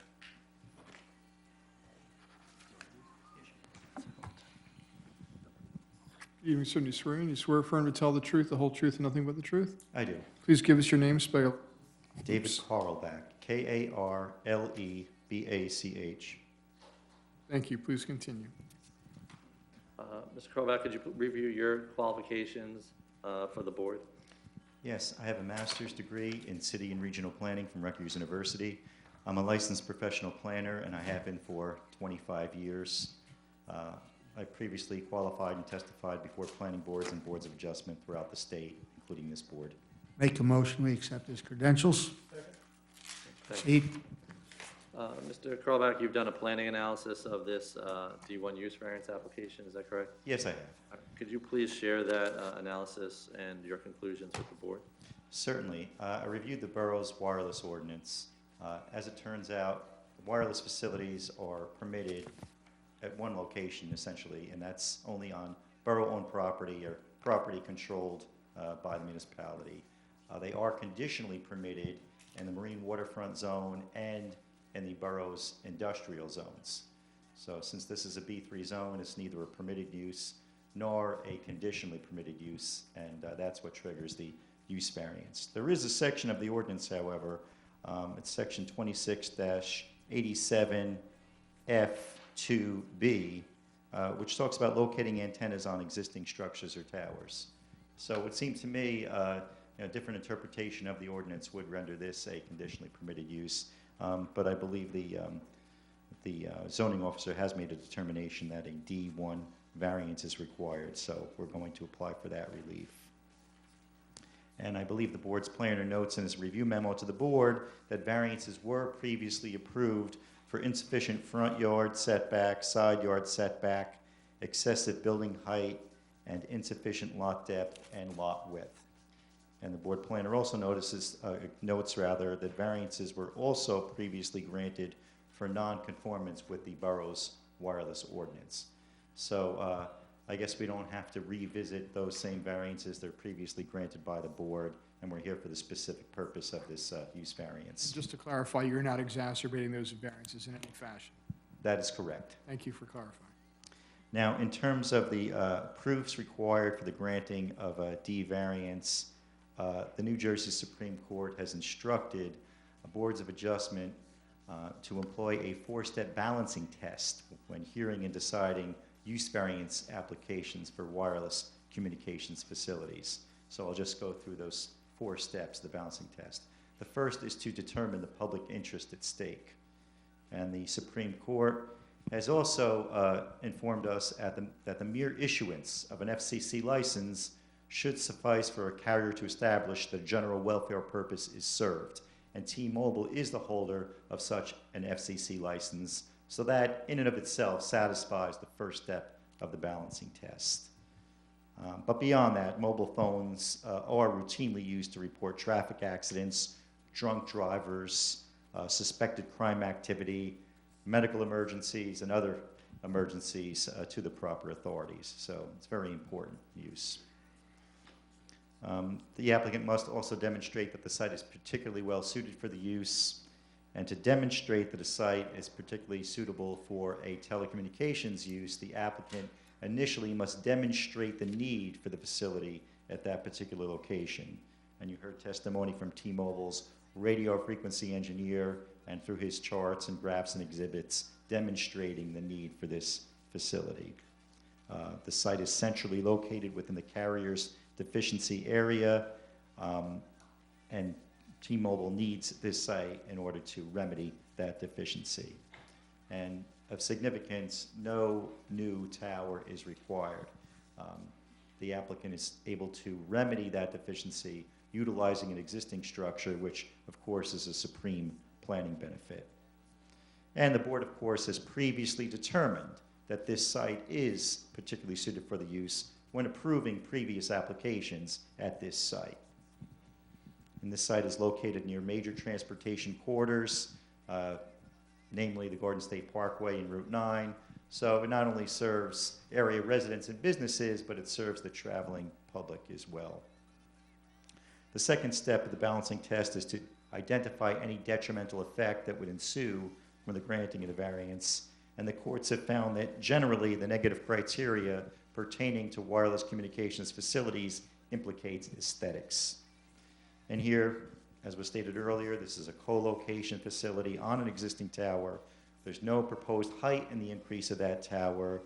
Good evening, sir. Do you swear in? Do you swear affirm to tell the truth, the whole truth, and nothing but the truth? I do. Please give us your name, spell. David Carlbach, Karlebach. Thank you. Please continue. Mr. Carlback, could you review your qualifications for the board? Yes, I have a master's degree in city and regional planning from Rutgers University. I'm a licensed professional planner, and I have been for 25 years. I previously qualified and testified before planning boards and boards of adjustment throughout the state, including this board. Make a motion, we accept his credentials. Proceed. Mr. Kralback, you've done a planning analysis of this D1 use variance application, is that correct? Yes, I have. Could you please share that analysis and your conclusions with the board? Certainly. I reviewed the borough's wireless ordinance. As it turns out, wireless facilities are permitted at one location essentially, and that's only on borough-owned property or property controlled by the municipality. They are conditionally permitted in the marine waterfront zone and in the borough's industrial zones. So since this is a B3 zone, it's neither a permitted use nor a conditionally permitted use, and that's what triggers the use variance. There is a section of the ordinance, however, it's section 26-87F2B, which talks about locating antennas on existing structures or towers. So it seems to me a different interpretation of the ordinance would render this a conditionally permitted use, but I believe the zoning officer has made a determination that a D1 variance is required, so we're going to apply for that relief. And I believe the board's planner notes in his review memo to the board that variances were previously approved for insufficient front yard setback, side yard setback, excessive building height, and insufficient lot depth and lot width. And the board planner also notes that variances were also previously granted for non-conformance with the borough's wireless ordinance. So I guess we don't have to revisit those same variances that are previously granted by the board, and we're here for the specific purpose of this use variance. Just to clarify, you're not exacerbating those variances in any fashion. That is correct. Thank you for clarifying. Now, in terms of the proofs required for the granting of a D variance, the New Jersey Supreme Court has instructed boards of adjustment to employ a four-step balancing test when hearing and deciding use variance applications for wireless communications facilities. So I'll just go through those 4 steps, the balancing test. The first is to determine the public interest at stake. And the Supreme Court has also informed us that the mere issuance of an FCC license should suffice for a carrier to establish that a general welfare purpose is served. And T-Mobile is the holder of such an FCC license, so that in and of itself satisfies the first step of the balancing test. But beyond that, mobile phones are routinely used to report traffic accidents, drunk drivers, suspected crime activity, medical emergencies, and other emergencies to the proper authorities. So it's very important use. The applicant must also demonstrate that the site is particularly well suited for the use, and to demonstrate that a site is particularly suitable for a telecommunications use, the applicant initially must demonstrate the need for the facility at that particular location. And you heard testimony from T-Mobile's radio frequency engineer and through his charts and graphs and exhibits demonstrating the need for this facility. The site is centrally located within the carrier's deficiency area, and T-Mobile needs this site in order to remedy that deficiency. And of significance, no new tower is required. The applicant is able to remedy that deficiency utilizing an existing structure, which of course is a supreme planning benefit. And the board, of course, has previously determined that this site is particularly suited for the use when approving previous applications at this site. And this site is located near major transportation corridors, namely the Garden State Parkway and Route 9. So it not only serves area residents and businesses, but it serves the traveling public as well. The second step of the balancing test is to identify any detrimental effect that would ensue from the granting of the variance. And the courts have found that generally the negative criteria pertaining to wireless communications facilities implicates aesthetics. And here, as was stated earlier, this is a co-location facility on an existing tower. There's no proposed height in the increase of that tower,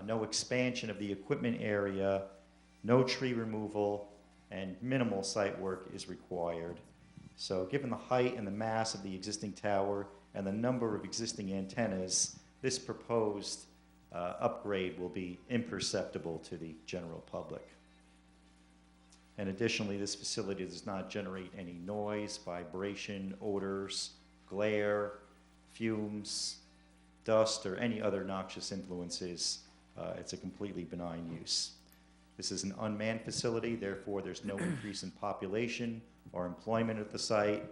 no expansion of the equipment area, no tree removal, and minimal site work is required. So given the height and the mass of the existing tower and the number of existing antennas, this proposed upgrade will be imperceptible to the general public. And additionally, this facility does not generate any noise, vibration, odors, glare, fumes, dust, or any other noxious influences, it's a completely benign use. This is an unmanned facility, therefore there's no increase in population or employment at the site.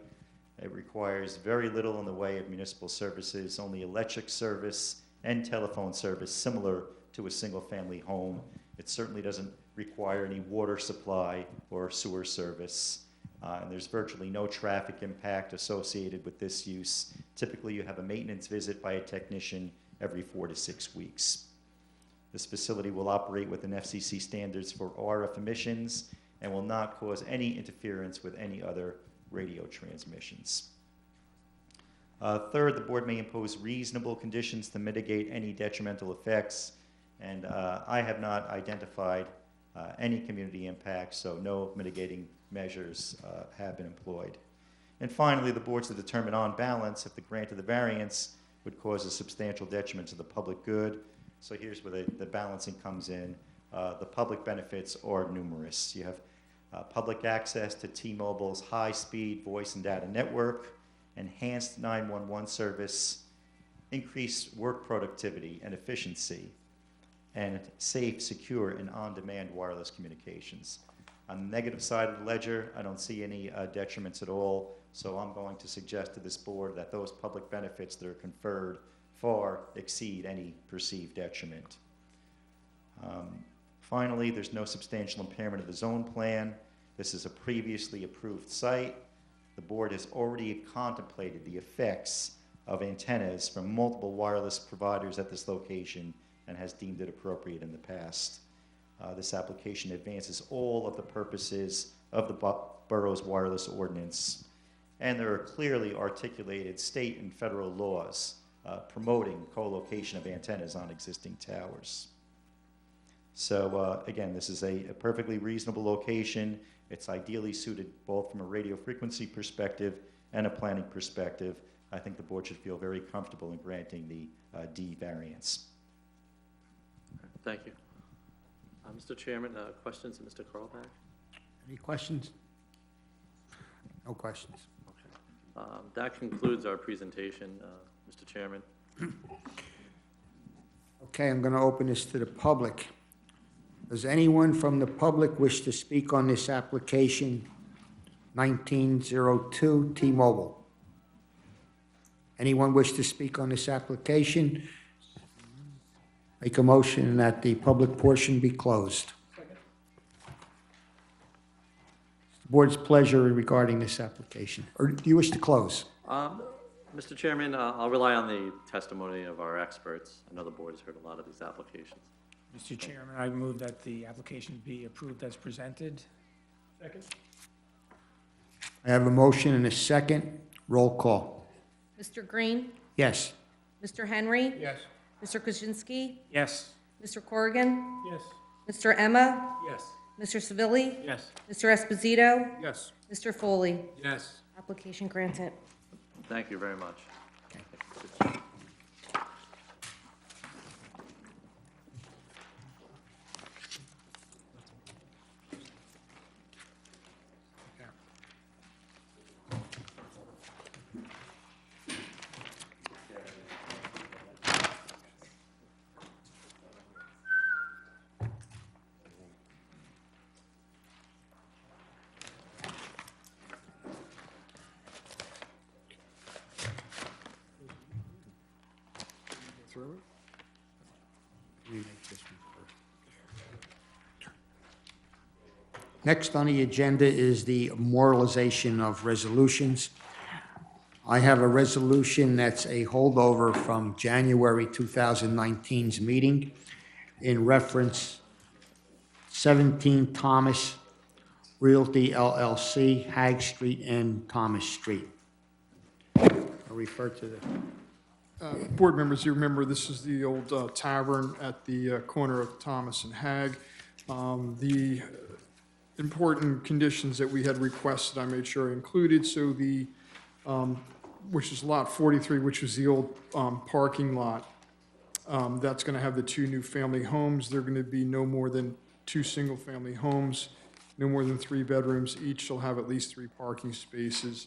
It requires very little in the way of municipal services, only electric service and telephone service similar to a single-family home. It certainly doesn't require any water supply or sewer service. And there's virtually no traffic impact associated with this use. Typically, you have a maintenance visit by a technician every 4 to 6 weeks. This facility will operate within FCC standards for RF emissions and will not cause any interference with any other radio transmissions. Third, the board may impose reasonable conditions to mitigate any detrimental effects, and I have not identified any community impacts, so no mitigating measures have been employed. And finally, the board's to determine on balance if the grant of the variance would cause a substantial detriment to the public good. So here's where the balancing comes in. The public benefits are numerous. You have public access to T-Mobile's high-speed voice and data network, enhanced 911 service, increased work productivity and efficiency, and safe, secure, and on-demand wireless communications. On the negative side of the ledger, I don't see any detriments at all, so I'm going to suggest to this board that those public benefits that are conferred far exceed any perceived detriment. Finally, there's no substantial impairment of the zone plan. This is a previously approved site. The board has already contemplated the effects of antennas from multiple wireless providers at this location and has deemed it appropriate in the past. This application advances all of the purposes of the borough's wireless ordinance, and there are clearly articulated state and federal laws promoting co-location of antennas on existing towers. So again, this is a perfectly reasonable location. It's ideally suited both from a radio frequency perspective and a planning perspective. I think the board should feel very comfortable in granting the D variance. Thank you. Mr. Chairman, questions of Mr. Carlbach? Any questions? No questions. That concludes our presentation, Mr. Chairman. Okay, I'm going to open this to the public. Does anyone from the public wish to speak on this application 1902 T-Mobile? Anyone wish to speak on this application? Make a motion that the public portion be closed. The board's pleasure regarding this application. Or do you wish to close? Mr. Chairman, I'll rely on the testimony of our experts. I know the board has heard a lot of these applications. Mr. Chairman, I move that the application be approved as presented. Second. I have a motion and a second. Roll call. Mr. Green? Yes. Mr. Henry? Yes. Mr. Kuczynski? Yes. Mr. Corrigan? Yes. Mr. Emma? Yes. Mr. Civilli? Yes. Mr. Esposito? Yes. Mr. Foley? Yes. Application granted. Thank you very much. Next on the agenda is the memorialization of resolutions. I have a resolution that's a holdover from January 2019's meeting in reference 17 Thomas Realty LLC, Hagg Street and Thomas Street. I'll refer to the Board members, you remember this is the old tavern at the corner of Thomas and Hagg. The important conditions that we had requested, I made sure I included. So the, which is lot 43, which was the old parking lot, that's going to have the 2 new family homes. They're going to be no more than 2 single-family homes, no more than 3 bedrooms. Each shall have at least 3 parking spaces.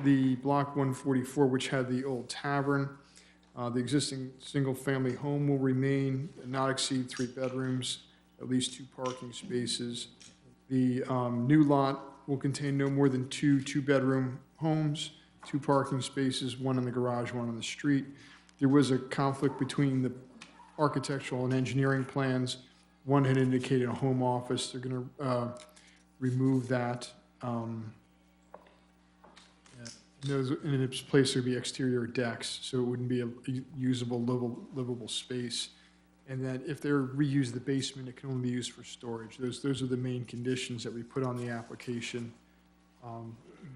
the Block 144, which had the old tavern. The existing single-family home will remain, not exceed 3 bedrooms, at least 2 parking spaces. The new lot will contain no more than 2 two-bedroom homes, 2 parking spaces, 1 in the garage, 1 on the street. There was a conflict between the architectural and engineering plans. One had indicated a home office. They're going to remove that. In its place, there'd be exterior decks, so it wouldn't be a usable, livable space. And then if they're reuse the basement, it can only be used for storage. Those are the main conditions that we put on the application.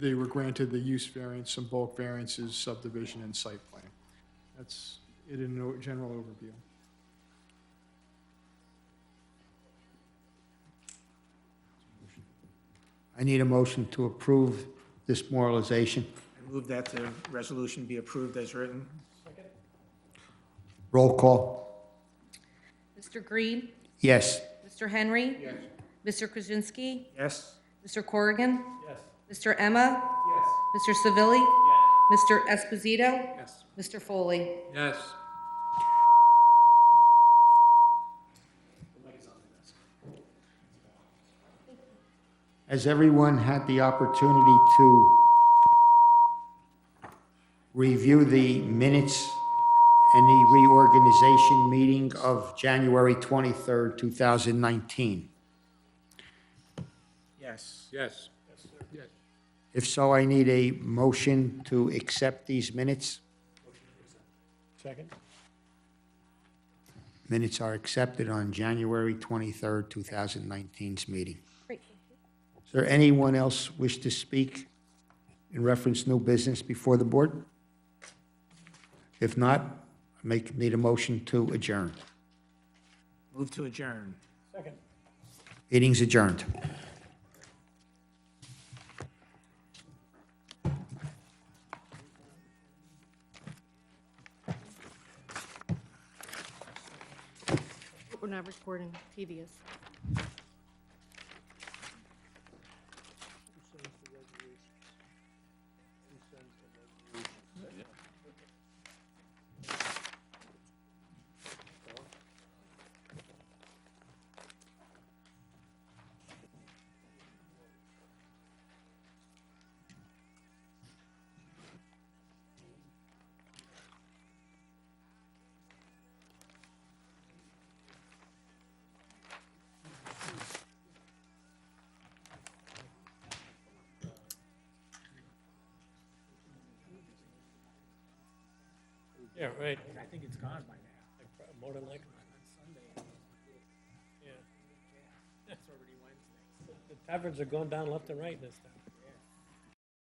They were granted the use variance, some bulk variances, subdivision, and site plan. That's it in a general overview. I need a motion to approve this moralization. I move that the resolution be approved as written. Roll call. Mr. Green? Yes. Mr. Henry? Yes. Mr. Krasinski? Yes? Mr. Corrigan? Yes. Mr. Emma? Yes. Mr. Savilli? Yes. Mr. Esposito? Yes. Mr. Foley? Yes. Has everyone had the opportunity to review the minutes and the reorganization meeting of January 23rd, 2019? Yes. Yes. Yes. If so, I need a motion to accept these minutes. Second? Minutes are accepted on January 23rd, 2019's meeting. Great. Is there anyone else wish to speak in reference to new business before the board? If not, need a motion to adjourn. Move to adjourn. Second. Meeting's adjourned. We're not recording. Tedious. Yeah, right. I think it's gone by now. More than likely. On Sunday. Yeah. It's already Wednesday. The taverns are going down left and right this time.